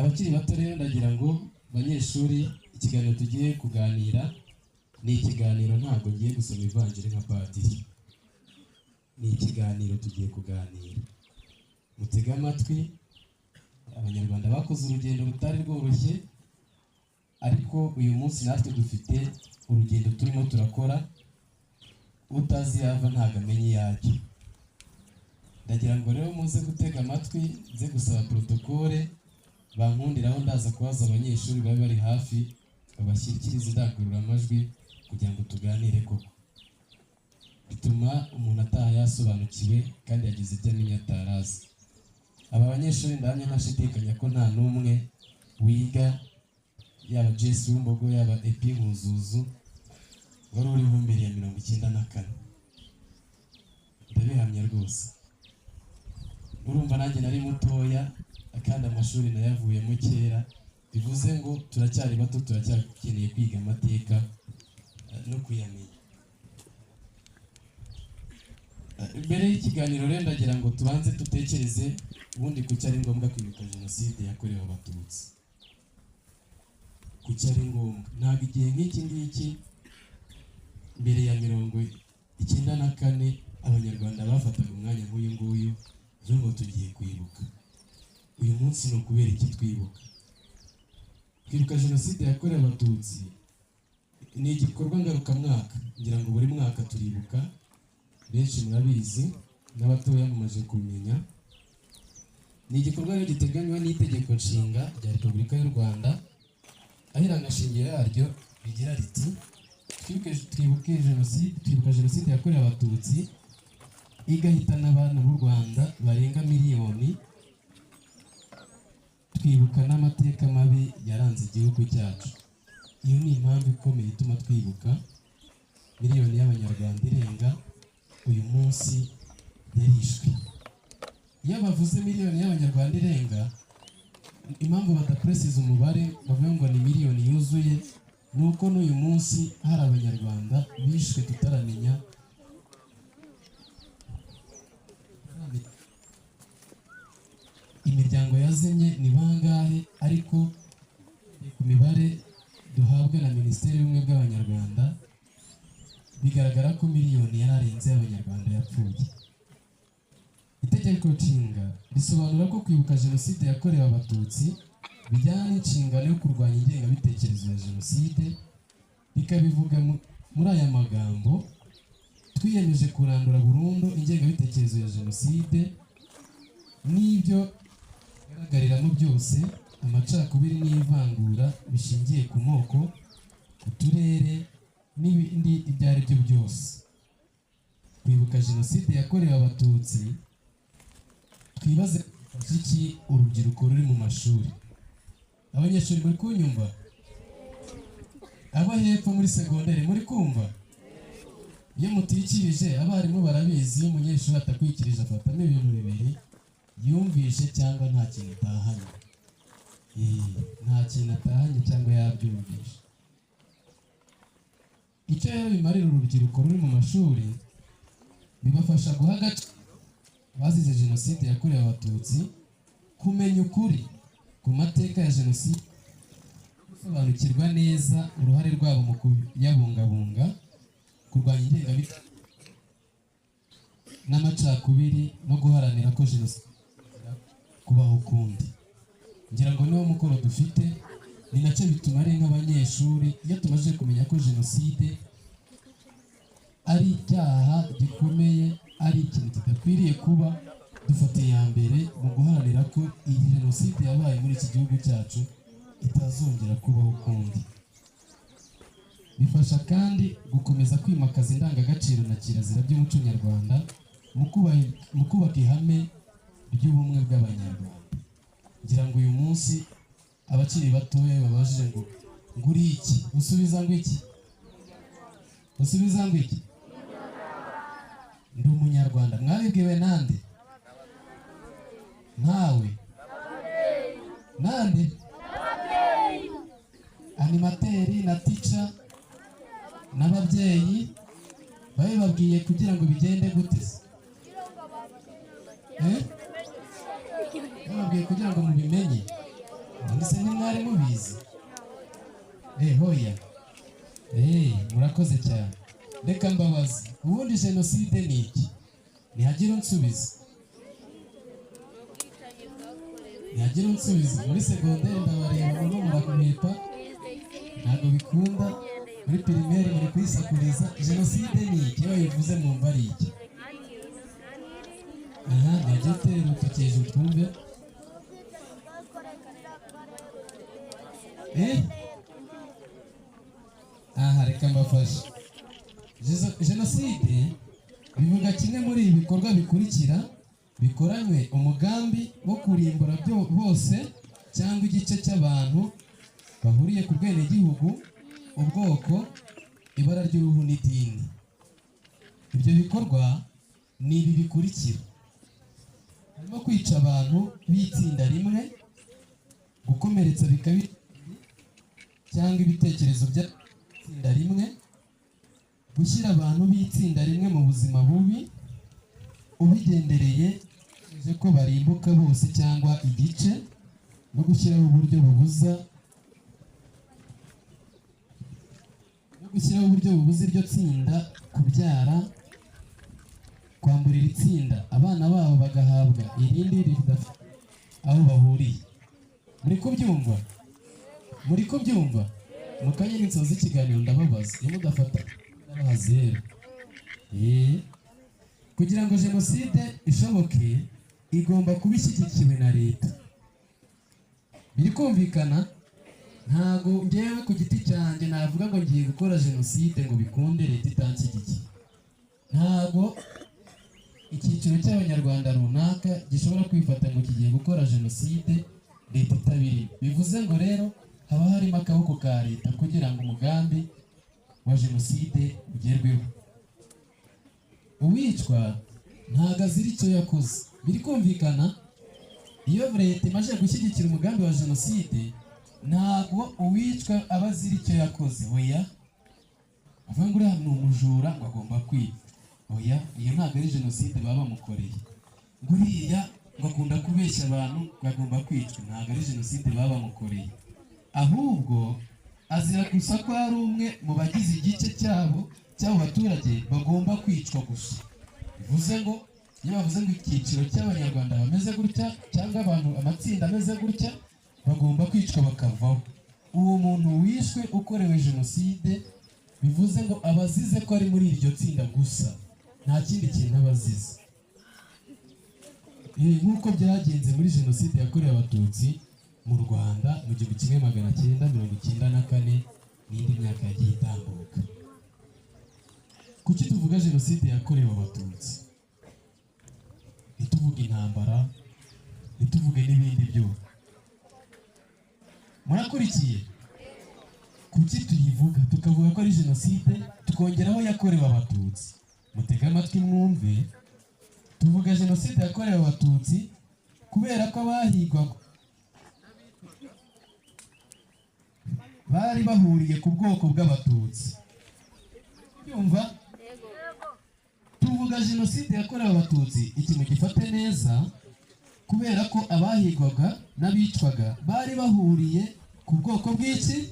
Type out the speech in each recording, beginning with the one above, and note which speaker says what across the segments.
Speaker 1: abakiri bato rero ndagira ngo banyeshuri ikiganiro tugiye kuganira ni ikiganiro ntabwo ngiye gusoma ivanjiri nka padiri, ni ikiganiro tugiye kuganira. Mutega amatwi, abanyarwanda bakoze urugendo rutari rworoshye, ariko uyu munsi natwe dufite urugendo turimo turakora, utazi yava ntabwo amenye yajya. Ndagira ngo rero muze gutega amatwi, nze gusaba protokole bankundiraho ndaza kubaza abanyeshuri bari bari hafi babashyikiriza indangururamajwi kugira ngo tuganire koko. Bituma umuntu ataha yasobanukiwe kandi yagize ibyo amenya atarazi. Aba banyeshuri ndamya ntashidikanya ko nta n'umwe wiga yaba Jesse Wumbogo yaba Epi Muzuzu wari uriho mbere ya 94. Ndabihamya rwose. Urumva nanjye nari mutoya kandi amashuri nayavuyemo kera, bivuze ngo turacyari bato, turacyakeneye kwiga amateka no kuyamenya. Mbere y'ikiganiro rero ndagira ngo tubanze dutekereze ubundi kuki ari ngombwa kwibuka jenoside yakorewe abatutsi. Kuki ari ngombwa? Ntabwo igihe nk'iki ngiki mbere ya 94 abanyarwanda bafataga umwanya nk'uyu nguyu ngo tugiye kwibuka. Uyu munsi no kubera iki twibuka? Kwibuka jenoside yakorewe abatutsi ni igikorwa ngarukamwaka, ngira ngo buri mwaka turibuka, benshi murabizi n'abatoya mumaze kumenya. Ni igikorwa rero giteganywa n'itegeko nshinga rya Repubulika y'u Rwanda, aho irangashingiro yaryo rigira riti twibuka jenoside yakorewe abatutsi igahitana abantu b'u Rwanda barenga miliyoni, twibuka n'amateka mabi yaranze igihugu cyacu. Iyo ni impamvu ikomeye ituma twibuka miliyoni y'abanyarwanda irenga uyu munsi yarishwe. Iyo bavuze miliyoni y'abanyarwanda irenga, impamvu badapresiza umubare bavuga ngo ni miliyoni yuzuye, nuko n'uyu munsi hari abanyarwanda bishwe tutaramenya imiryango yazimye ni bangahe, ariko ku mibare duhabwa na Minisiteri y'Ubumwe bw'Abanyarwanda bigaragara ko miliyoni yararenze y'abanyarwanda yapfuye. Itegeko nshinga risobanura ko kwibuka jenoside yakorewe abatutsi bijyana n'inshingano yo kurwanya ingengabitekerezo ya jenoside, bikabivuga muri aya magambo: twiyemeje kurandura burundu ingengabitekerezo ya jenoside n'ibyo igaragariramo byose, amacakubiri n'ivangura bishingiye ku moko, ku turere n'ibindi ibyo ari byo byose. Kwibuka jenoside yakorewe abatutsi, twibaze iki urubyiruko ruri mu mashuri. Abanyeshuri muri kunyumva? Aba hepfo muri segonderi muri kumva? Iyo mutikirije abarimu barabizi, iyo umunyeshuri atakwikirije afatamo ibintu bibiri: yumvishe cyangwa nta kintu atahanye. Nta kintu atahanye cyangwa yabyumvishe. Icyo rero bimarira urubyiruko ruri mu mashuri, bibafasha guha agaciro abazize jenoside yakorewe abatutsi, kumenya ukuri ku mateka ya jenoside, gusobanukirwa neza uruhare rwabo mu kuyabungabunga, kurwanya ingengabitekerezo n'amacakubiri, no guharanira ko jenoside kubaho ukundi. Ngira ngo niwo mukoro dufite, ni nacyo bituma ari nk'abanyeshuri, iyo tumaze kumenya ko jenoside ari icyaha gikomeye, ari ikintu kidakwiriye kuba, dufata iya mbere mu guharanira ko iyi jenoside yabaye muri iki gihugu cyacu itazongera kubaho ukundi. Bifasha kandi gukomeza kwimakaza indangagaciro na kirazira by'umuco nyarwanda mu kubaka ihame ry'ubumwe bw'abanyarwanda. Ngira ngo uyu munsi abakiri batoya babajije ngo nguri iki, usubiza ngo iki? Usubiza ngo iki? Ndi umunyarwanda. Mwabibwiwe nande? Nawe? Nande? Animateri na teacher n'ababyeyi babibabwiye kugira ngo bigende gute? Bababwiye kugira ngo mubimenye. Ese ntimwari mubizi? Hoya. Murakoze cyane. Reka mbabaze, ubundi jenoside ni iki? Ntihagira unsubiza. Ntihagira unsubiza. Muri segonderi ndabareba no murakumepa. Ntabwo bikunda. Muri primaire muri kwisakuriza. Jenoside ni iki? Iyo bivuze mwumva ari iki? Ntihagira utera utukeje utwumve. Reka mbafashe. Jenoside bivuga kimwe muri ibi bikorwa bikurikira bikoranywe umugambi wo kurimbura bose cyangwa igice cy'abantu bahuriye ku bwenegihugu, ubwoko, ibara ry'uruhu n'idini. Ibyo bikorwa ni ibi bikurikira: harimo kwica abantu b'itsinda rimwe, gukomeretsa bikabije cyangwa ibitekerezo by'itsinda rimwe, gushyira abantu b'itsinda rimwe mu buzima bubi ubigendereye ko barimbuka bose cyangwa igice, no gushyiraho uburyo bubuza iryo tsinda kubyara, kwamburira itsinda abana babo bagahabwa irindi ridafite aho bahuriye. muri kubyumva mu kanya n'insozi ikiganiro ndababaza iyo mudafata zero. Kugira ngo jenoside ishoboke igomba kuba ishyigikiwe na leta. Biri kumvikana? Ntago ngewe ku giti cyanjye navuga ngo ngiye gukora jenoside ngo bikunde leta itanshyigikiye. Ntago icyiciro cy'abanyarwanda runaka gishobora kwifata ngo kigiye gukora jenoside leta itabirimo. Bivuze ngo rero haba harimo akaboko ka leta kugira ngo umugambi wa jenoside ugerweho. Uwicwa ntago azira icyo yakoze. Biri kumvikana? Iyo leta imaze gushyigikira umugambi wa jenoside ntago uwicwa aba azira icyo yakoze. Oya, avuga ngo uriya ni umujura ngo agomba kwicwa. Oya, iyo ntago ari jenoside baba bamukoreye. Ngo uriya ngo akunda kubeshya abantu ngo agomba kwicwa. Ntago ari jenoside baba bamukoreye. Ahubwo azira gusa ko ari umwe mu bagize igice cy'abo baturage bagomba kwicwa gusa. Bivuze ngo iyo bavuze ngo icyiciro cy'abanyarwanda bameze gutya cyangwa abantu amatsinda ameze gutya bagomba kwicwa bakavaho. Uwo muntu wishwe ukorewe jenoside bivuze ngo abazize ko ari muri iryo tsinda gusa, nta kindi kintu abazize. Nk'uko byagenze muri jenoside yakorewe abatutsi mu Rwanda mu 1994 n'indi myaka yagiye itambuka. Kuki tuvuga jenoside yakorewe abatutsi? Ntituvuge intambara, ntituvuge n'ibindi byose. Murakurikiye? Kuki tuyivuga tukavuga ko ari jenoside tukongeraho yakorewe abatutsi? Mutega amatwi mwumve. Tuvuga jenoside yakorewe abatutsi kubera ko abahigwaga bari bahuriye ku bwoko bw'abatutsi. Yumva? Tuvuga jenoside yakorewe abatutsi iki mugifate neza kubera ko abahigwaga n'abicwaga bari bahuriye ku bwoko bw'iki?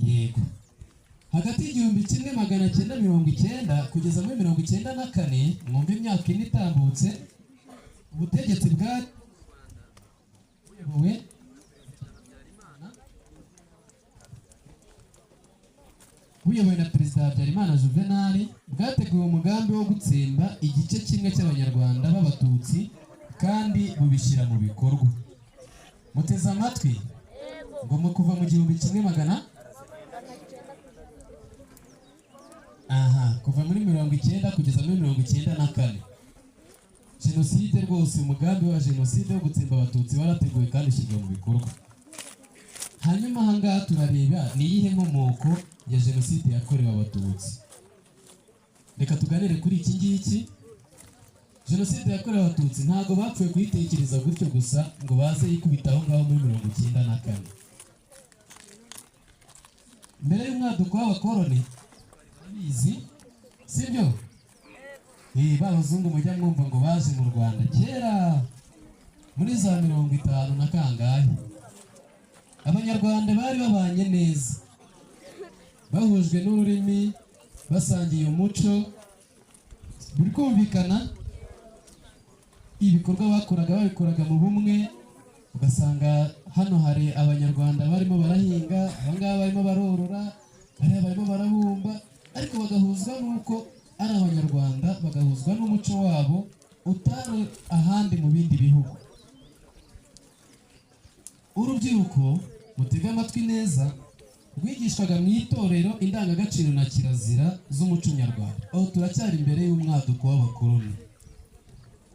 Speaker 1: Yego. Hagati y'1990 kugeza muri 1994 mwumva imyaka ine itambutse, ubutegetsi bwari buyobowe na Perezida Habyarimana Juvenal bwateguye umugambi wo gutsemba igice kimwe cy'abanyarwanda b'abatutsi kandi bubishyira mu bikorwa. Muteze amatwi ngo mu kuva mu 1900 kuva muri 1990 kugeza muri 1994 jenoside rwose, umugambi wa jenoside wo gutsemba abatutsi warateguwe kandi ushyirwa mu bikorwa. Hanyuma ahangaha turareba ni iyihe nkomoko ya jenoside yakorewe abatutsi. Reka tuganire kuri iki ngiki. Jenoside yakorewe abatutsi ntago bapfuye kuyitekereza gutyo gusa ngo baze yikubitaho ngaho muri 1994. Mbere y'umwaduko w'abakoroni bizi, sibyo? Babazungu mujya mwumva ngo baje mu Rwanda kera muri za 50 na kangahe. abanyarwanda bari babanye neza, bahujwe n'ururimi, basangiye umuco, buri kumvikana. Ibikorwa bakoraga babikoraga mu bumwe, ugasanga hano hari abanyarwanda barimo barahinga, abangaba barimo barorora, bariya barimo barabumba, ariko bagahuzwa n'uko ari abanyarwanda, bagahuzwa n'umuco wabo utari ahandi mu bindi bihugu. Urubyiruko mutega amatwi neza, rwigishwaga mu itorero indangagaciro na kirazira z'umuco nyarwanda. Aho turacyari imbere y'umwaduko w'abakoloni.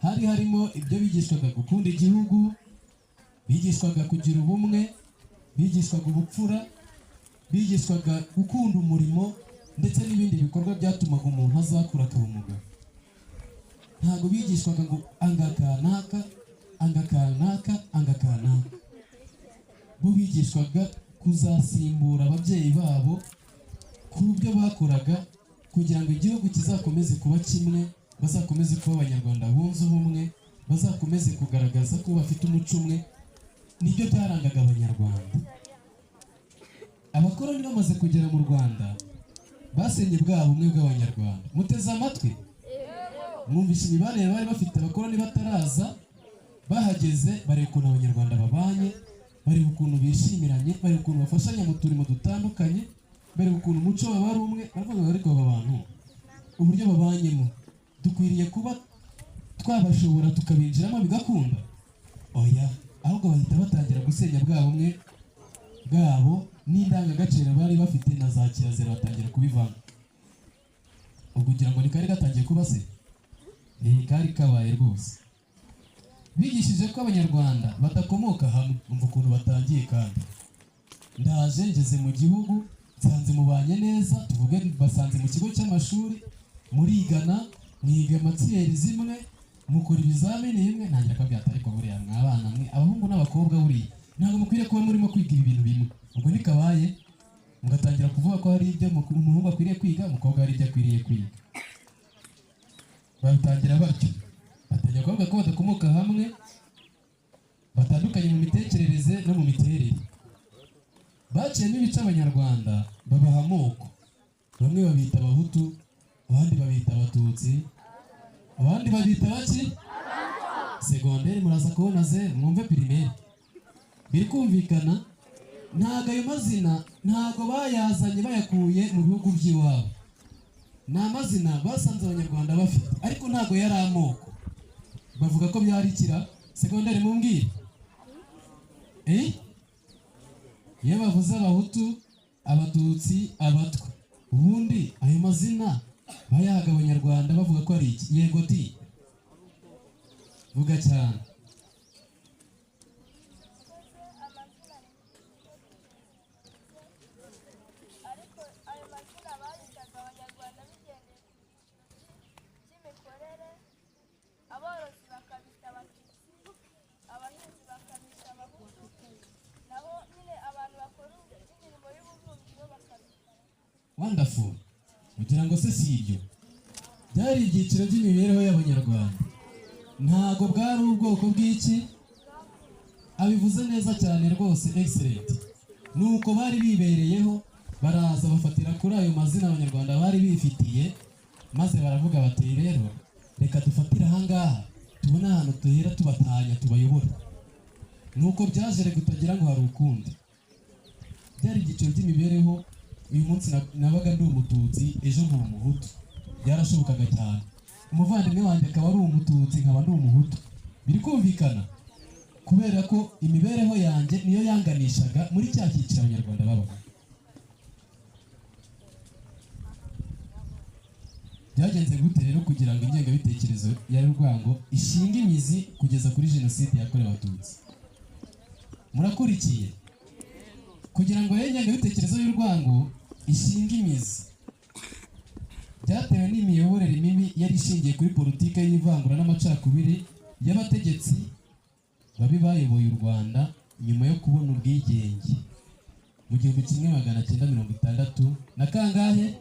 Speaker 1: Hari harimo ibyo bigishwaga: gukunda igihugu, bigishwaga kugira ubumwe, bigishwaga ubupfura, bigishwaga gukunda umurimo, ndetse n'ibindi bikorwa byatumaga umuntu azakura akaba umugabo. Ntabwo bigishwaga ngo anga kanaka, anga kanaka, anga kanaka. Bo bigishwaga kuzasimbura ababyeyi babo ku byo bakoraga, kugira ngo igihugu kizakomeze kuba kimwe, bazakomeze kuba abanyarwanda bunze ubumwe, bazakomeze kugaragaza ko bafite umuco umwe. Nibyo byarangaga abanyarwanda. Abakoloni bamaze kugera mu Rwanda, basenye bwa bumwe bw'abanyarwanda. Muteze amatwi, mwumvishe imibanire bari bafite abakoloni bataraza. Bahageze bareba ukuntu abanyarwanda babanye, bareba ukuntu bishimiranye, bareba ukuntu bafashanya mu turimo dutandukanye, bareba ukuntu umuco wabo ari umwe. Baravuga ariko aba bantu uburyo babanyemo, dukwiriye kuba twabashobora tukabinjiramo bigakunda. Oya, ahubwo bahita batangira gusenya bwa bumwe bwabo n'indangagaciro bari bafite na za kirazira, batangira kubivanga. Ubwo kugira ngo ni kari gatangiye kuba se? Ni kari kabaye rwose. Bigishije ko abanyarwanda badakomoka hamwe. Umva ukuntu batangiye kandi. Ndaje ngeze mu gihugu, nsanze mubanye neza, tuvuge basanze mu kigo cy'amashuri, murigana, mwiga amatsiyeri zimwe, mukora ibizamini bimwe. Ntangira kabyata ariko buriya mwabana mwe, abahungu n'abakobwa buriya ntabwo mukwiriye kuba murimo kwiga ibi bintu bimwe. Ubwo nikabaye mugatangira kuvuga ko hari ibyo umuhungu akwiriye kwiga, umukobwa hari ibyo akwiriye kwiga. Babitangira batyo, batangira kuvuga ko badakomoka hamwe, batandukanye mu mitekerereze no mu miterere. Baciyemo ibice abanyarwanda, babaha amoko. Bamwe babita abahutu, abandi babita abatutsi, abandi babita baki? Segonderi muraza kubona zeru, mwumve pirimeri. Biri kumvikana? Ntago ayo mazina ntago bayazanye bayakuye mu bihugu by'iwabo. Ni amazina basanze abanyarwanda bafite, ariko ntago yari amoko. Bavuga ko byari kira segonderi mumbwire. Iyo bavuze abahutu, abatutsi, abatwa, ubundi ayo mazina bayahaga abanyarwanda bavuga ko ari iki? Yego ti. Vuga cyane. Wonderful. Kugira ngo se si ibyo byari ibyiciro by'imibereho y'abanyarwanda, ntago bwari ubwoko bw'iki. Abivuze neza cyane rwose, excellent. Nuko bari bibereyeho, baraza bafatira kuri ayo mazina abanyarwanda bari bifitiye, maze baravuga bati rero reka dufatire ahangaha, tubone ahantu tuhera tubatanya tubayobora. Nuko byaje kutagira ngo hari ukundi. Byari ibyiciro by'imibereho. Uyu munsi nabaga ndi umututsi, ejo nkaba umuhutu. Byarashobokaga cyane. Umuvandimwe wanjye akaba ari umututsi, nkaba ndi umuhutu. Biri kumvikana? Kubera ko imibereho yanjye niyo yanganishaga muri cya cyiciro abanyarwanda babaga. Byagenze gute rero kugira ngo ingengabitekerezo ya Rwango ishinge imizi kugeza kuri jenoside yakorewe Abatutsi? Murakurikiye? Kugira ngo ingengabitekerezo y'u Rwango ishinga imizi, byatewe n'imiyoborere mibi yari ishingiye kuri politike y'ivangura n'amacakubiri y'abategetsi babi bayoboye u Rwanda nyuma yo kubona ubwigenge mu 1960 na kangahe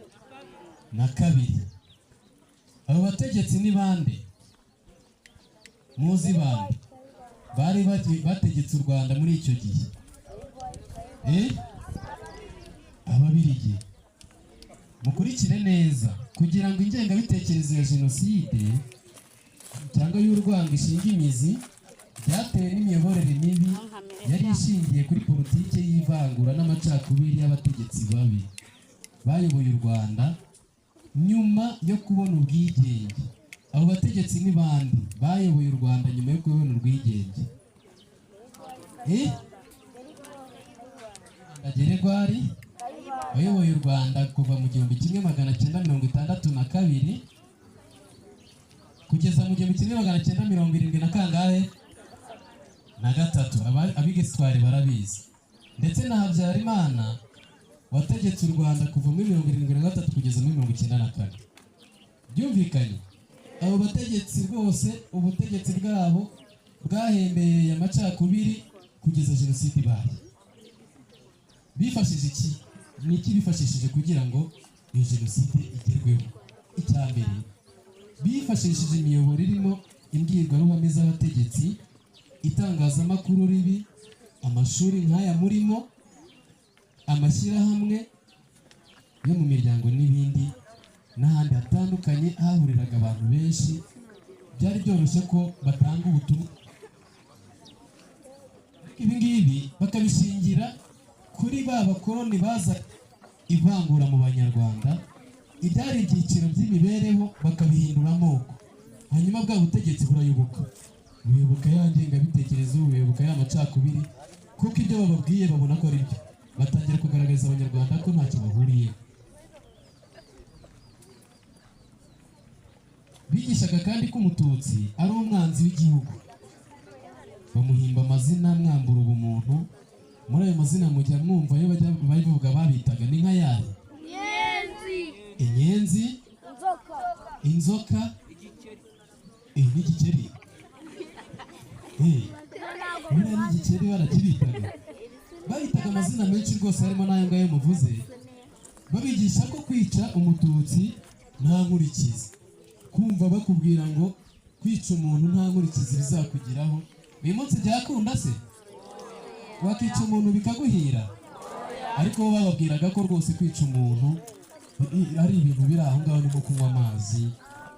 Speaker 1: na kabiri. Abo bategetsi ni bande? Muzi bande bari bategetse u Rwanda muri icyo gihe? Ababirigi. Mukurikire neza kugira ngo ingengabitekerezo ya jenoside cyangwa y'urwango ishinga imizi byatewe n'imiyoborere mibi yari ishingiye kuri politike y'ivangura n'amacakubiri y'abategetsi babi bayoboye u Rwanda nyuma yo kubona ubwigenge. Abo bategetsi ni bandi bayoboye u Rwanda nyuma yo kubona ubwigenge? Geregwari wayoboye u Rwanda kuva mu 1962 kugeza mu 1970 na kangahe na gatatu. Abigisitwari barabizi. Ndetse na Habyarimana wategetse u Rwanda kuva muri 1973 kugeza muri 1994. Byumvikanye abo bategetsi rwose ubutegetsi bwabo bwahembereye amacakubiri kugeza jenoside ibaye. Bifashije iki? Niki bifashishije kugira ngo iyo jenoside igerweho? Icyambere bifashishije imiyoboro irimo imbwirwaruhame z'abategetsi, itangazamakuru ribi, amashuri nk'aya murimo, amashyirahamwe yo mu miryango n'ibindi n'ahandi hatandukanye hahuriraga abantu benshi. Byari byoroshye ko batanga ubutumwa. Ibi ngibi bakabishingira kuri ba bakoloni baza ivangura mu banyarwanda, ibyari ibyiciro by'imibereho bakabihindura amoko, hanyuma bwa butegetsi burayoboka, buyoboka ya ngengabitekerezo, buyoboka ya macakubiri, kuko ibyo bababwiye babona ko ari byo, batangira kugaragariza abanyarwanda ko ntacyo bahuriye. Bigishaga kandi ko umututsi ari umwanzi w'igihugu, bamuhimba amazina mwambura ubumuntu. Muri ayo mazina mujya mwumva iyo bajya bavuga babitaga ni nka yahe? Inyenzi, inzoka, n'igikeri. Buriya n'igikeri barakibitaga. Babitaga amazina menshi rwose harimo n'ayo ngayo muvuze. Babigisha ko kwica umututsi nta nkurikizi. Kumva bakubwira ngo kwica umuntu nta nkurikizi bizakugiraho. Uyu munsi byakunda se? Wakica umuntu bikaguhira? Ariko bo bababwiraga ko rwose kwica umuntu ari ibintu biri aho ngaho, nko kunywa amazi,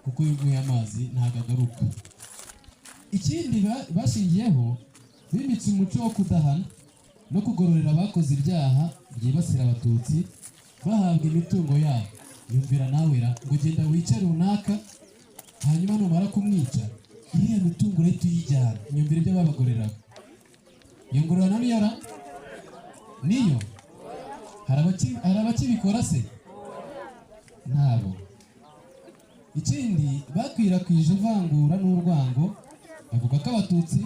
Speaker 1: kuko iyo unyweye amazi ntabwo agaruka. Ikindi bashingiyeho bimitse umuco wo kudahana no kugororera abakoze ibyaha byibasira abatutsi bahabwa imitungo yabo. Yumvira nawe ngo genda wice runaka, hanyuma numara kumwica iriya mitungo leta uyijyana. Nyumvira ibyo babagoreraga. Iyo ngororano niyo hari abakibikora se? Ntabo. Ikindi bakwirakwije ivangura n'urwango, bavuga ko abatutsi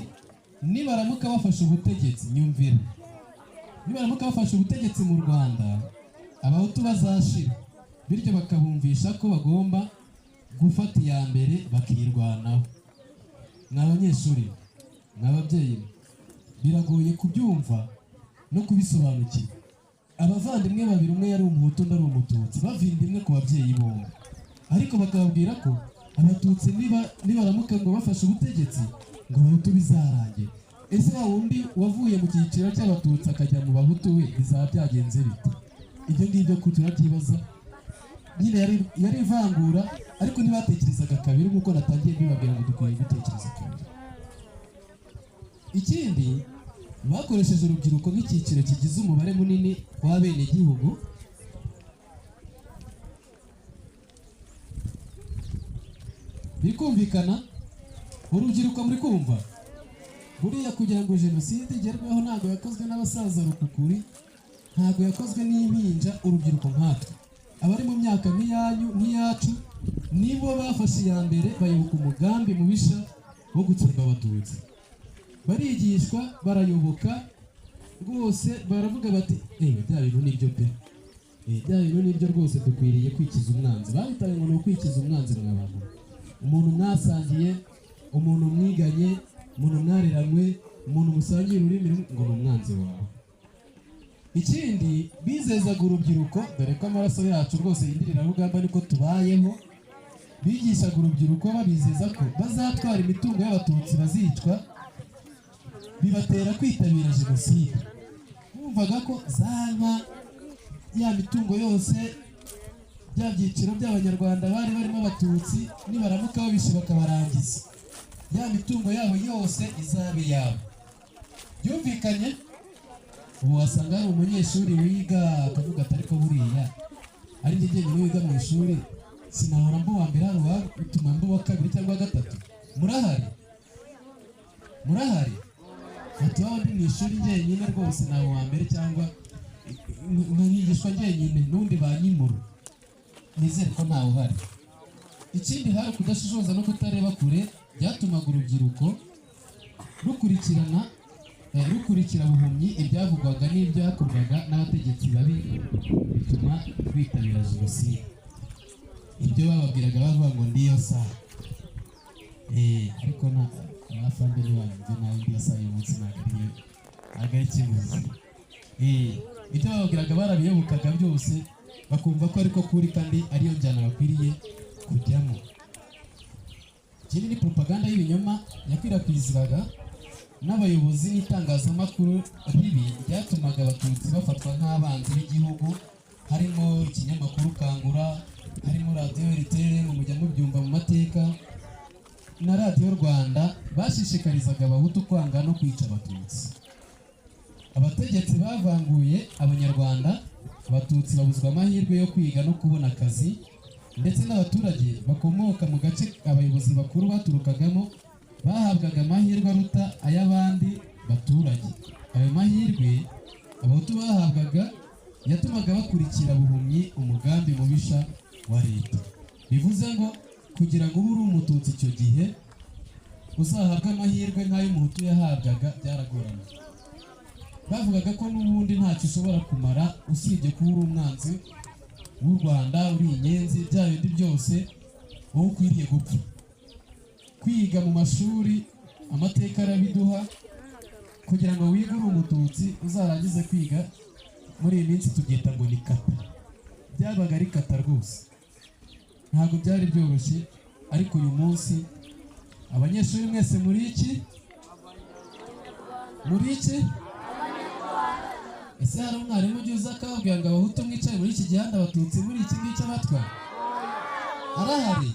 Speaker 1: nibaramuka bafashe ubutegetsi, nyumvira, nibaramuka bafashe ubutegetsi mu Rwanda abahutu bazashira, bityo bakabumvisha ko bagomba gufata iya mbere bakirwanaho. N'abanyeshuri n'ababyeyi biragoye kubyumva no kubisobanukirwa. Abavandimwe babiri, umwe yari umuhutu undi ari umututsi, bavindimwe ku babyeyi bombi, ariko bakababwira ko abatutsi nibaramuka ngo bafashe ubutegetsi ngo abahutu bizarangira. Ese wa wundi wavuye mu cyiciro cy'abatutsi akajya mu bahutu we bizaba byagenze bite? Ibyo ngibyo ko turabyibaza. Nyine yari ivangura, ariko ntibatekerezaga kabiri nk'uko natangiye mbibabwira ngo dukwiye gutekereza kabiri. Ikindi bakoresheje urubyiruko nk'icyiciro kigize umubare munini w'abenegihugu. Bikumvikana? Urubyiruko muri kumva? Buriya kugira ngo jenoside igerweho ntabwo yakozwe n'abasaza rukukuri, ntabwo yakozwe n'impinja. Urubyiruko nkatwe abari mu myaka nk'iyanyu nk'iyacu nibo bafashe iya mbere, bayoboka umugambi mubisha wo gutsemba abatutsi. Barigishwa, barayoboka rwose, baravuga bati bya bintu nibyo pe, bya bintu nibyo rwose, dukwiriye kwikiza umwanzi. Babitaye ngo ni ukwikiza umwanzi mw'abantu. Umuntu mwasangiye, umuntu mwiganye, umuntu mwareranywe, umuntu musangiye ururimi ngo ni umwanzi wawe. Ikindi bizezaga urubyiruko, dore ko amaraso yacu rwose y'indirirarugamba niko tubayeho. Bigishaga urubyiruko babizeza ko bazatwara imitungo y'abatutsi bazicwa, bibatera kwitabira jenoside. bumvaga ko zanka ya mitungo yose bya byiciro by'abanyarwanda bari barimo abatutsi nibaramuka babishe bakabarangiza ya mitungo yabo yose izabe yabo. Byumvikanye? Ubu wasanga hari umunyeshuri wiga akavuga atari ko buriya ari njye jyenyine wiga mu ishuri sinahora mbu wa mbere hano utuma mbu wa kabiri cyangwa gatatu. Murahari ati waba ndi mu ishuri jyenyine rwose nawe wa mbere cyangwa nkigishwa jyenyine n'undi banyimura. Nizere ko ntawe uhari. Ikindi hari kudashishoza no kutareba kure byatumaga urubyiruko rukurikira buhumyi ibyavugwaga n'ibyakorwaga n'abategetsi babi, bituma bitabira jenoside. Ibyo bababwiraga bavuga ngo ndiyo saa ariko abafande ntibanyumve nawe ndiyo saa uyu munsi ntabwo ari ikibazo. Ibyo bababwiraga barabiyobokaga byose bakumva ko ariko kuri kandi ariyo njyana bakwiriye kujyamo. Ikindi ni propaganda y'ibinyoma yakwirakwizwaga n'abayobozi n'itangazamakuru bibi byatumaga abatutsi bafatwa nk'abanzi b'igihugu, harimo ikinyamakuru Kangura, harimo radiyo RTL mujya mubyumva mu mateka, na radiyo Rwanda bashishikarizaga abahutu kwanga no kwica abatutsi. Abategetsi bavanguye abanyarwanda, abatutsi babuzwa amahirwe yo kwiga no kubona akazi, ndetse n'abaturage bakomoka mu gace abayobozi bakuru baturukagamo bahabwaga amahirwe aruta ay'abandi baturage. Ayo mahirwe abahutu bahabwaga yatumaga bakurikira buhumyi umugambi mubisha wa leta. Bivuze ngo kugira ngo ube uri umututsi icyo gihe uzahabwe amahirwe nk'ay'umuhutu yahabwaga byaragorana. Bavugaga ko n'ubundi ntacyo ushobora kumara usibye kuba uri umwanzi w'u Rwanda, uri inyenzi, bya bindi byose wowe ukwiriye gupfa. Kwiga mu mashuri amateka arabiduha, kugira ngo wige uri umututsi uzarangize kwiga muri iyi minsi tubyita ngo ni kata. Byabaga ari kata rwose, ntabwo byari byoroshye. Ariko uyu munsi abanyeshuri mwese muri iki? Ese hari umwarimu ujya uza akababwira ngo abahutu mwicaye muri iki gihanda abatutsi muri iki ngiki abatwa? Arahari?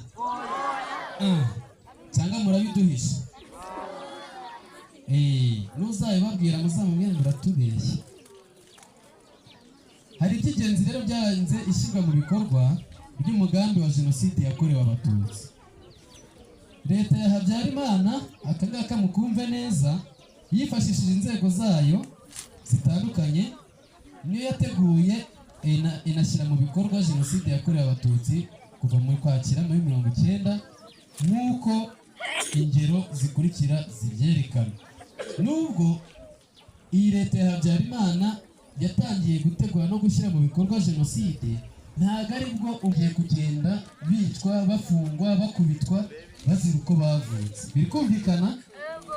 Speaker 1: Cyangwa murabiduhisha? N'uzabibabwira muzamubwire ngo uratubeshye. Hari iby'ingenzi rero byaranze ishyirwa mu bikorwa by'umugambi wa jenoside yakorewe abatutsi. Leta ya Habyarimana, aka ngaka mukumve neza, yifashishije inzego zayo zitandukanye niyo yateguye inashyira mu bikorwa jenoside yakorewe abatutsi kuva mu Kwakira muri 1990 nk'uko ingero zikurikira zibyerekana. Nubwo iyi leta ya Habyarimana yatangiye gutegura no gushyira mu bikorwa jenoside, ntabwo ari bwo ugiye kugenda bicwa, bafungwa, bakubitwa bazira uko bavutse. Biri kumvikana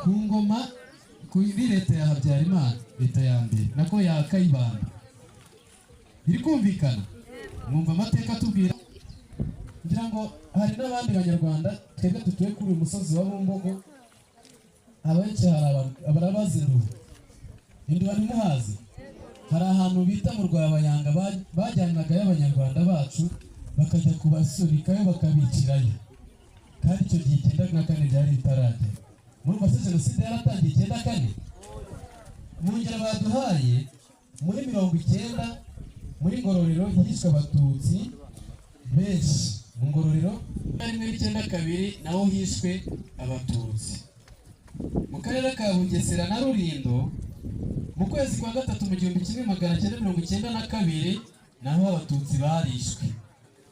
Speaker 1: ku ngoma kuri leta ya Habyarimana, leta ya mbere nako ya Kayibanda. Biri kumvikana? Mwumva amateka tubwira. Ngira ngo hari n'abandi banyarwanda twebwe dutuye kuri uyu musozi wa Bumbogo, abenshi abarabazinduwe. Induba ntimuhazi? Hari ahantu bita mu Rwabayanga bajyanaga y'abanyarwanda bacu bakajya kubasubikayo bakabicirayo, kandi icyo gihe 1994 byari bitaragera. Murumva se jenoside yaratangiye 1994? Mu ngero baduhaye muri 1990 muri Ngororero hishwe abatutsi benshi. Mu Ngororero muri 1992 naho hishwe abatutsi. Mu karere ka Bugesera na Rulindo mu kwezi kwa gatatu mu 1992 naho abatutsi barishwe.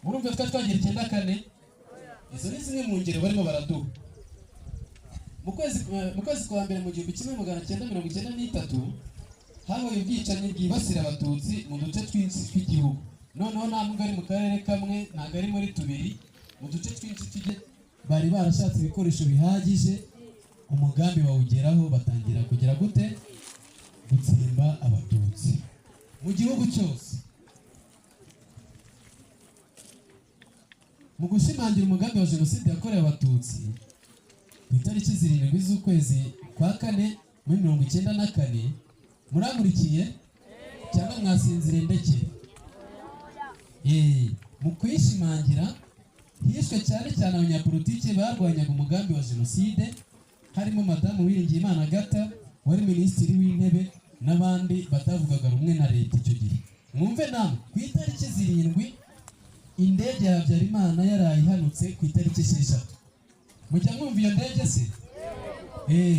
Speaker 1: Murumva twagira 1994? Izo ni zimwe mu ngero barimo baraduha. Mu kwezi kwa mbere mu 1993 habaye ubwicanyi bwibasira abatutsi mu duce twinshi tw'igihugu. Noneho ntabwo ari mu karere kamwe, ntabwo ari muri tubiri, mu duce twinshi bari barashatse ibikoresho bihagije, umugambi bawugeraho batangira kugira gute? Gutsemba abatutsi mu gihugu cyose. Mu gushimangira umugambi wa jenoside yakorewe abatutsi, ku itariki 7 z'ukwezi kwa 4 muri 1994 muramurikiye cyangwa mwasinzire ndekere. Mu kwishimangira hishwe cyane cyane abanyapolitiki barwanyaga umugambi wa jenoside, harimo madamu Uwiringiyimana Agatha wari minisitiri w'intebe n'abandi batavugaga rumwe na leta icyo gihe. Mwumve namwe ku itariki 7 indege ya Habyarimana yaraye ihanutse ku itariki 6. Mujya mwumva iyo ndege se?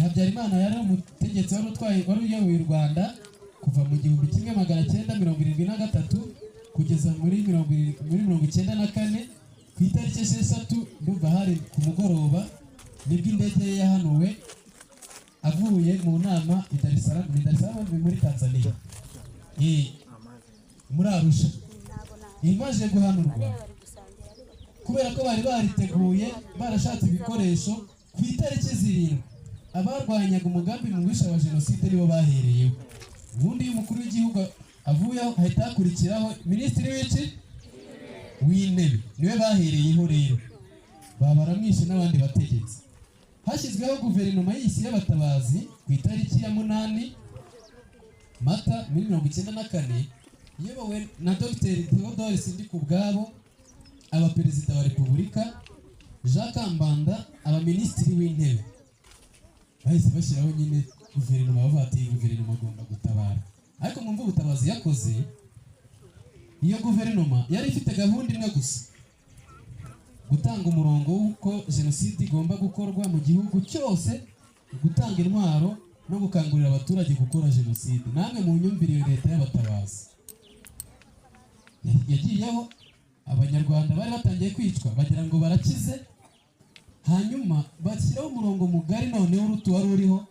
Speaker 1: Habyarimana yari umutegetsi wari uyoboye u Rwanda kuva mu 1973 kugeza muri 1994. Ku itariki 6 ndumva hari ku mugoroba nibwo indege ye yahanuwe avuye mu nama i Dar es Salaam muri Tanzania, muri Arusha. Imaze guhanurwa kubera ko bari bariteguye barashatse ibikoresho. Ku itariki 7 abarwanyaga umugambi mubisha wa jenoside nibo bahereyeho. Ubundi y'umukuru w'igihugu avuyeho hahita hakurikiraho minisitiri w'intebe, niwe bahereyeho rero babaramwishe n'abandi bategetsi. Hashyizweho guverinoma y'isi y'abatabazi ku itariki ya 8 Mata 1994 iyobowe na Dr. Theodore Sindikubwabo, abaperezida wa Repubulika, Jean Kambanda, abaminisitiri w'intebe. Bahise bashyiraho nyine guverinoma, bavatiye guverinoma agomba gutabara. Ariko mwumva ubutabazi yakoze, iyo guverinoma yari ifite gahunda imwe gusa: gutanga umurongo w'uko jenoside igomba gukorwa mu gihugu cyose, gutanga intwaro no gukangurira abaturage gukora jenoside. Namwe mu nyumvire iyo leta y'abatabazi yagiyeho, abanyarwanda bari batangiye kwicwa bagira ngo barakize, hanyuma bashyiraho umurongo mugari noneho urutu wari uriho,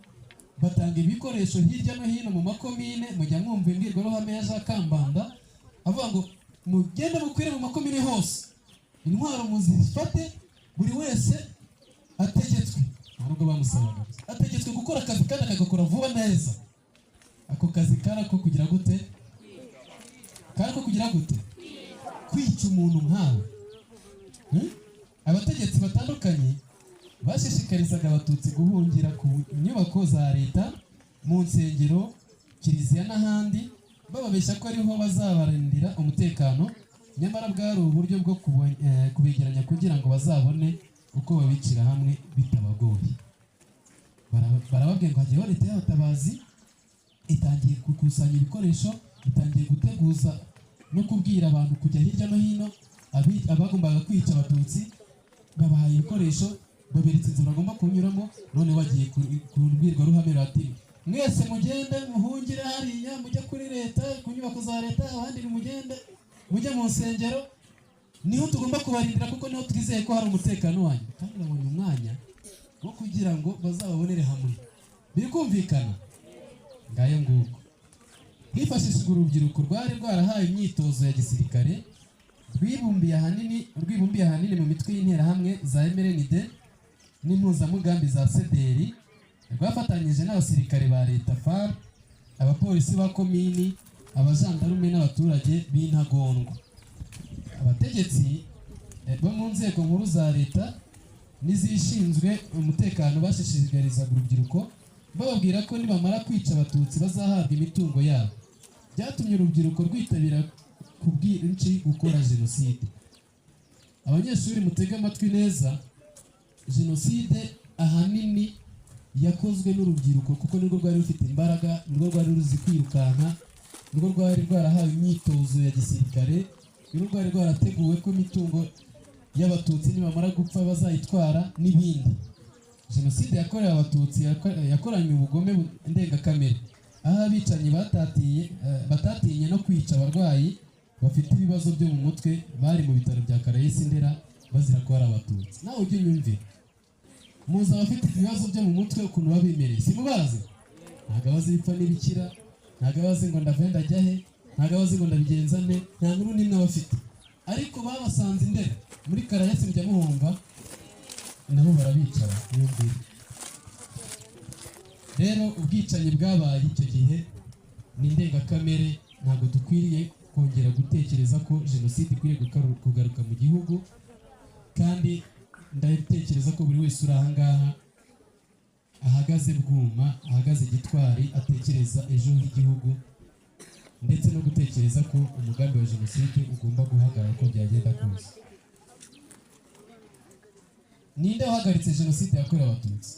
Speaker 1: batanga ibikoresho hirya no hino mu makomine. Mujya mwumva imbwirwaruhame ya Jean Kambanda avuga ngo mugende mukwire mu makomine hose, intwaro muzifate, buri wese ategetswe, ntabwo bamusabaga, ategetswe gukora akazi kandi akagakora vuba neza. Ako kazi karako kugira gute? Kwica umuntu nkawe. Abategetsi batandukanye bashishikarizaga abatutsi guhungira ku nyubako za leta, mu nsengero, kiliziya n'ahandi, bababeshya ko ariho bazabarindira umutekano. Nyamara bwari uburyo bwo kubegeranya kugira ngo bazabone uko babicira hamwe bitabagoye. Barababwiye ngo hagiyeho leta y'abatabazi, itangiye gukusanya ibikoresho, itangiye guteguza no kubwira abantu kujya hirya no hino. Abagombaga kwica abatutsi babahaye ibikoresho, baberetse inzira bagomba kunyuramo. None bagiye ku mbwirwaruhame bati mwese mugende muhungire hariya, mujya kuri leta, ku nyubako za leta, abandi mugende mujye mu nsengero, niho tugomba kubarindira kuko niho twizeye ko hari umutekano wanyu. Kandi babonye umwanya wo kugira ngo bazababonere hamwe. Biri kumvikana? Ngayo nguko hifashishijwe urubyiruko rwari rwarahaye imyitozo ya gisirikare, rwibumbiye ahanini mu mitwe y'interahamwe za MRND n'impuzamugambi za CDR, rwafatanyije n'abasirikare ba leta FAR, abapolisi ba komini, abajandarume n'abaturage b'intagondwa. Abategetsi bo mu nzego nkuru za leta n'izishinzwe umutekano bashishikarizaga urubyiruko, bababwira ko nibamara kwica abatutsi bazahabwa imitungo yabo. Byatumye urubyiruko rwitabira ku bwinshi gukora jenoside. Abanyeshuri mutega amatwi neza, jenoside ahanini yakozwe n'urubyiruko kuko nirwo rwari rufite imbaraga, nirwo rwari ruzi kwirukanka, nirwo rwari rwarahawe imyitozo ya gisirikare, nirwo rwari rwarateguwe ko imitungo y'abatutsi nibamara gupfa bazayitwara n'ibindi. Jenoside yakorewe abatutsi yakoranye ubugome ndengakamere, aho abicanyi batatinye no kwica abarwayi bafite ibibazo byo mu mutwe bari mu bitaro bya Karayesi Ndera bazira ko ari abatutsi. Nawe ujye unyumvira, muzi abafite ibibazo byo mu mutwe ukuntu babimereye, simubazi? Ntabwo abazi ibipfa n'ibikira, ntabwo abazi ngo ndava ndajya he, ntabwo abazi ngo ndabigenza nte, nta nkuru n'imwe bafite. Ariko babasanze Ndera muri Karayesi, mujya muhumva nabo barabicara. Rero ubwicanyi bwabaye icyo gihe ni ndengakamere. Ntabwo dukwiriye kongera gutekereza ko jenoside ikwiriye kugaruka mu gihugu, kandi ndatekereza ko buri wese uri ahangaha ahagaze bwuma, ahagaze gitwari, atekereza ejo h'igihugu ndetse no gutekereza ko umugambi wa jenoside ugomba guhagarara uko byagenda kose. Ninde wahagaritse jenoside yakorewe abatutsi?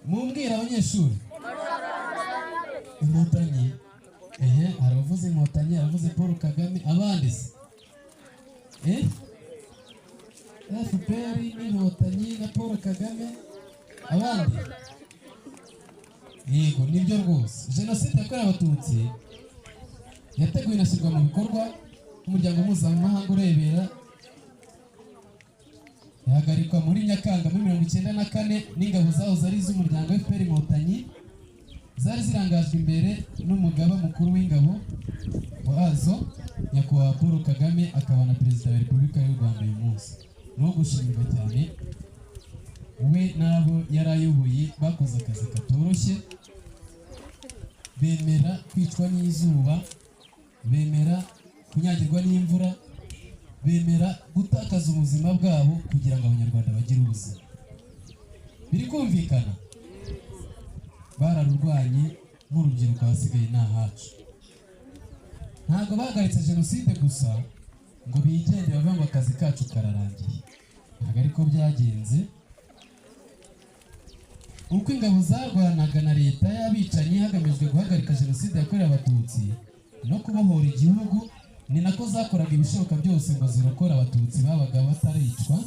Speaker 1: Mumbwira abanyeshuri. Inkotanyi. Aravuze Inkotanyi, aravuze Paul Kagame, abandi se? FPR n'Inkotanyi na Paul Kagame, abandi? Yego, nibyo rwose. Jenoside yakorewe abatutsi yateguwe inashyirwa mu bikorwa n'umuryango mpuzamahanga urebera, yahagarikwa muri Nyakanga muri 1994 n'ingabo zahoze ari iz'umuryango FPR Inkotanyi, zari zirangajwe imbere n'umugaba mukuru w'ingabo wazo nyakubahwa Paul Kagame, akaba na perezida wa Repubulika y'u Rwanda uyu munsi. No gushimirwa cyane we n'abo yarayoboye bakoze akazi katoroshye, bemera kwicwa n'izuba, bemera kunyagirwa n'imvura, bemera gutakaza ubuzima bwabo kugira ngo abanyarwanda bagire ubuzima. Biri kumvikana? Bararurwanye nk'urubyiruko hasigaye nta hacu. Ntabwo bahagaritse jenoside gusa ngo bigendere bavuga ngo akazi kacu kararangiye. Ntabwo ariko byagenze. Uko ingabo zarwanaga na leta y'abicanyi hagamijwe guhagarika jenoside yakorewe abatutsi no kubohora igihugu, ni nako zakoraga ibishoboka byose ngo zirokore abatutsi babaga bataricwa.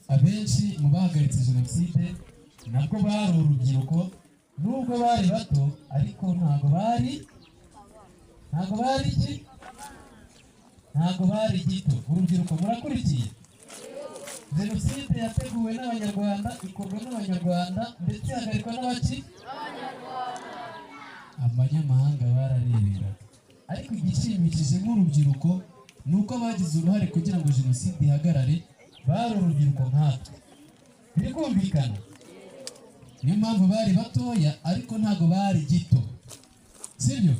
Speaker 1: Abenshi mu bahagaritse jenoside nabwo bari urubyiruko, nubwo bari bato ariko ntabwo bari gito. Urubyiruko murakurikiye? Jenoside yateguwe n'Abanyarwanda, ikorwa n'Abanyarwanda, ndetse ihagarikwa n'abaki? Abanyamahanga barareberaga. Ariko igishimishije nk'urubyiruko ni uko bagize uruhare kugira ngo jenoside ihagarare, bari urubyiruko nkatwe. Biri kumvikana? Niyo mpamvu bari batoya ariko ntabwo bari gito, sibyo?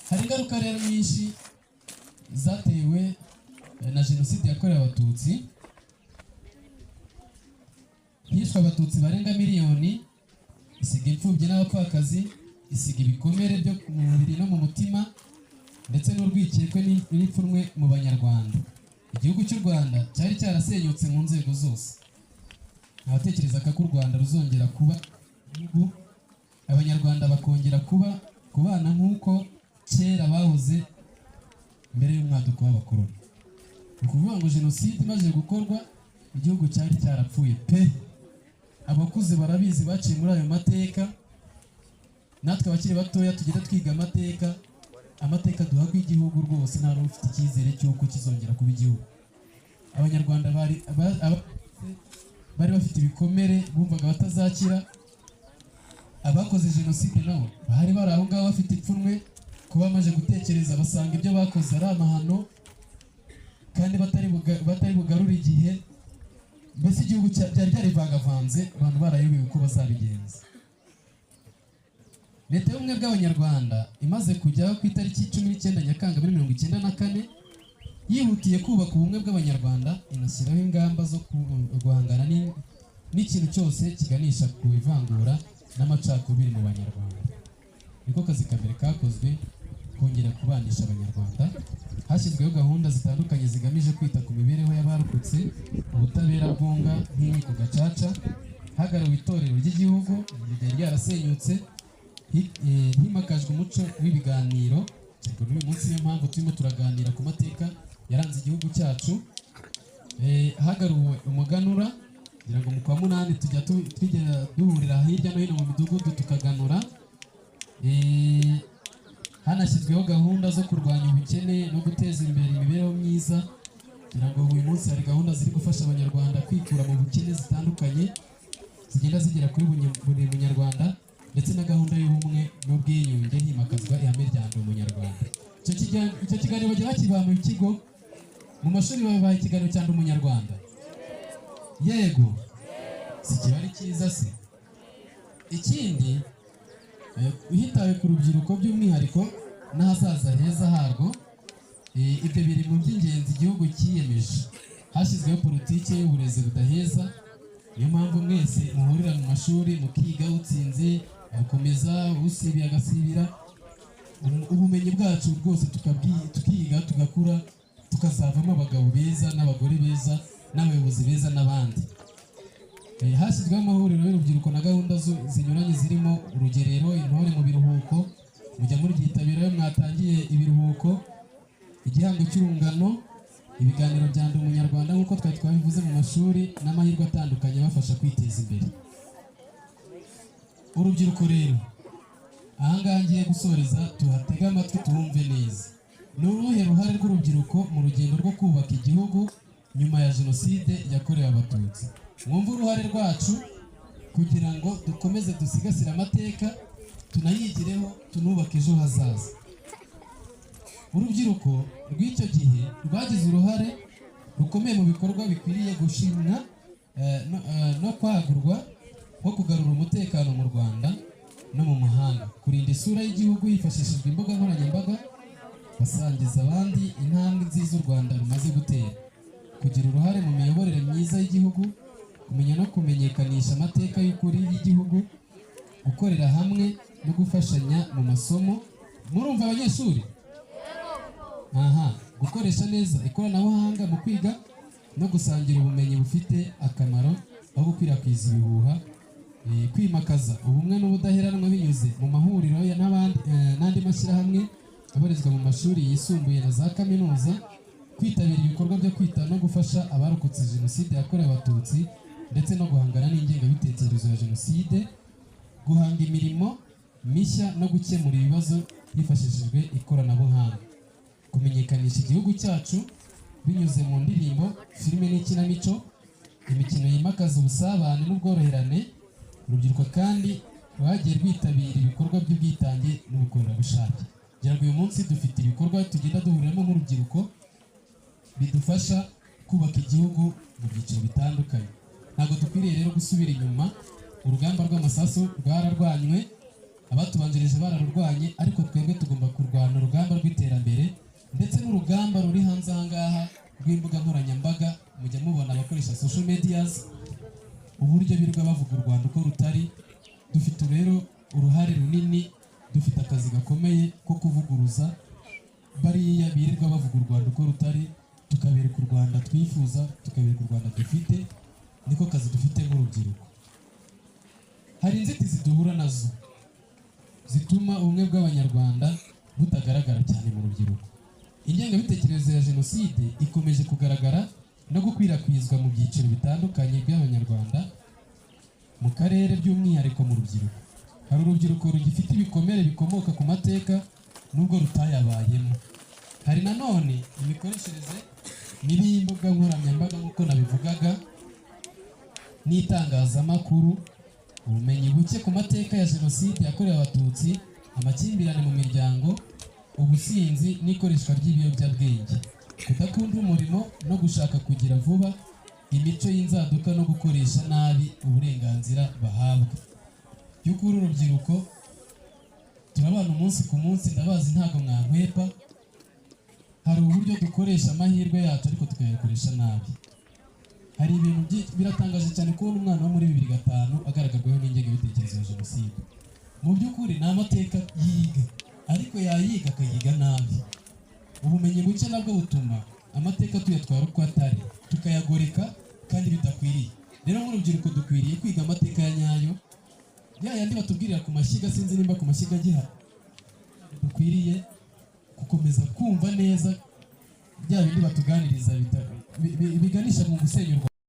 Speaker 1: Hari ingaruka rero nyinshi zatewe na jenoside yakorewe abatutsi. Hishwe abatutsi barenga miliyoni, isiga imfubyi n'abapfakazi, isiga ibikomere byo mu mubiri no mu mutima, ndetse n'urwikekwe n'ipfunwe mu banyarwanda. Igihugu cy'u Rwanda cyari cyarasenyutse mu nzego zose. Abatekerezaga ko u Rwanda ruzongera kuba igihugu, abanyarwanda bakongera kubana nk'uko kera bahoze mbere y'umwaduko w'abakoloni. Ni ukuvuga ngo jenoside imaze gukorwa igihugu cyari cyarapfuye pe. Abakuze barabizi, baciye muri ayo mateka. Natwe abakiri batoya tugenda twiga amateka duhabwa igihugu rwose, nta n'ufite icyizere cy'uko kizongera kuba igihugu. Abanyarwanda bari bafite ibikomere bumvaga batazakira. Abakoze jenoside nabo bari bari aho ngaho bafite ipfunwe, kuba bamaze gutekereza basanga ibyo bakoze ari amahano kandi batari bugarure igihe. Mbese igihugu byari byarivagavanze, abantu barayobewe uko bazabigenza. Leta y'ubumwe bw'Abanyarwanda imaze kujyaho ku itariki 19 Nyakanga 1994, yihutiye kubaka ubumwe bw'Abanyarwanda, inashyiraho ingamba zo guhangana n'ikintu cyose kiganisha ku ivangura n'amacakubiri mu Banyarwanda. Niko kazi kambere kakozwe, kongera kubanisha Abanyarwanda. Hashyizweho gahunda zitandukanye zigamije kwita ku mibereho y'abarokotse, ubutabera bwunga nk'inkiko gacaca, hagaruwe itorero ry'igihugu ryari ryarasenyutse, himakajwe umuco w'ibiganiro. Uyu munsi niyo mpamvu turimo turaganira ku mateka yaranze igihugu cyacu. Hagaruwe umuganura, kugira ngo mu kwa munani tujya duhurira hirya no hino mu midugudu tukaganura. Hanashyizweho gahunda zo kurwanya ubukene no guteza imbere imibereho myiza, kugira ngo uyu munsi hari gahunda ziri gufasha Abanyarwanda kwikura mu bukene zitandukanye, zigenda zigera kuri buri munyarwanda, ndetse na gahunda y'ubumwe n'ubwiyunge himakazwa ihame rya ndi umunyarwanda. Icyo kiganiro bajya bakibaha mu kigo, mu mashuri babaha ikiganiro cya ndi umunyarwanda. Yego, si kiba ari cyiza se? Ikindi, uhitawe ku rubyiruko by'umwihariko n'ahazaza heza harwo, ibyo biri mu by'ingenzi igihugu cyiyemeje. Hashyizweho politiki y'uburezi budaheza, niyo mpamvu mwese muhurira mu mashuri mukiga, utsinze agakomeza, usibiye agasibira. Ubumenyi bwacu rwose tukiga tugakura, tukazavamo abagabo beza n'abagore beza n'abayobozi beza n'abandi. Hashyizweho amahuriro y'urubyiruko na gahunda zinyuranye zirimo urugerero, intore mu biruhuko, mujya muryitabira iyo mwatangiye ibiruhuko, igihango cy'urungano, ibiganiro bya Ndi Umunyarwanda nk'uko twari twabivuze mu mashuri, n'amahirwe atandukanye abafasha kwiteza imbere. Urubyiruko rero, ahangaha ngiye gusoreza, tuhatege amatwi tuwumve neza. Ni uruhe ruhare rw'urubyiruko mu rugendo rwo kubaka igihugu nyuma ya Jenoside yakorewe Abatutsi? Mwumve uruhare rwacu kugira ngo dukomeze dusigasire amateka, tunayigireho, tunubake ejo hazaza. Urubyiruko rw'icyo gihe rwagize uruhare rukomeye mu bikorwa bikwiriye gushimwa no kwagurwa, nko kugarura umutekano mu Rwanda no mu mahanga, kurinda isura y'igihugu hifashishijwe imbuga nkoranyambaga, basangiza abandi intambwe nziza u Rwanda rumaze gutera, kugira uruhare mu miyoborere myiza y'igihugu, kumenya no kumenyekanisha amateka y'ukuri y'igihugu, gukorera hamwe no gufashanya mu masomo. Murumva abanyeshuri? Gukoresha neza ikoranabuhanga mu kwiga no gusangira ubumenyi bufite akamaro aho gukwirakwiza ibihuha, kwimakaza ubumwe n'ubudaheranwa binyuze mu mahuriro n'andi mashyirahamwe abarizwa mu mashuri yisumbuye na za kaminuza, kwitabira ibikorwa byo kwita no gufasha abarokotse Jenoside yakorewe Abatutsi ndetse no guhangana n'ingengabitekerezo ya Jenoside, guhanga imirimo mishya no gukemura ibibazo hifashishijwe ikoranabuhanga, kumenyekanisha igihugu cyacu binyuze mu ndirimbo, filime n'ikinamico, imikino yimakaza ubusabane n'ubworoherane. Urubyiruko kandi rwagiye rwitabira ibikorwa by'ubwitange n'ubukorerabushake. Kugira ngo uyu munsi dufite ibikorwa tugenda duhuriramo nk'urubyiruko bidufasha kubaka igihugu mu byiciro bitandukanye. Ntabwo dukwiriye rero gusubira inyuma. Urugamba rw'amasasu rwararwanywe, abatubanjirije bararurwanye, ariko twebwe tugomba kurwana urugamba rw'iterambere, ndetse n'urugamba ruri hanze ahangaha rw'imbuga nkoranyambaga. Mujya mubona abakoresha social medias uburyo birirwa bavuga u Rwanda uko rutari. Dufite rero uruhare runini, dufite akazi gakomeye ko kuvuguruza bariya birirwa bavuga u Rwanda uko rutari, tukabereka u Rwanda twifuza, tukabereka u Rwanda dufite. Niko kazi dufite nk'urubyiruko. Hari inzitizi duhura nazo zituma ubumwe bw'Abanyarwanda butagaragara cyane mu rubyiruko. Ingengabitekerezo ya Jenoside ikomeje kugaragara no gukwirakwizwa mu byiciro bitandukanye by'Abanyarwanda mu karere, by'umwihariko mu rubyiruko. Hari urubyiruko rugifite ibikomere bikomoka ku mateka nubwo rutayabayemo. Hari nanone imikoreshereze mibi y'imbuga nkoranyambaga nk'uko nabivugaga, n'itangazamakuru, ubumenyi buke ku mateka ya Jenoside yakorewe Abatutsi, amakimbirane mu miryango, ubusinzi n'ikoreshwa ry'ibiyobyabwenge, kudakunda umurimo no gushaka kugira vuba, imico y'inzaduka no gukoresha nabi uburenganzira bahabwa. By'ukuri urubyiruko turabana umunsi ku munsi, ndabazi ntabwo mwankwepa. Hari uburyo dukoresha amahirwe yacu ariko tukayakoresha nabi. Hari ibintu biratangaje cyane kubona umwana wo muri 2005 agaragarwaho n'ingengabitekerezo ya Jenoside. Mu by'ukuri ni amateka yiga, ariko yayiga akayiga nabi. Ubumenyi buke nabwo butuma amateka tuyatwara uko atari, tukayagoreka kandi bidakwiriye. Rero nk'urubyiruko dukwiriye kwiga amateka ya nyayo, yandi batubwirira ku mashyiga, sinzi nimba ku mashyiga gihari. Dukwiriye gukomeza kumva neza bya bindi batuganiriza biganisha mu gusenya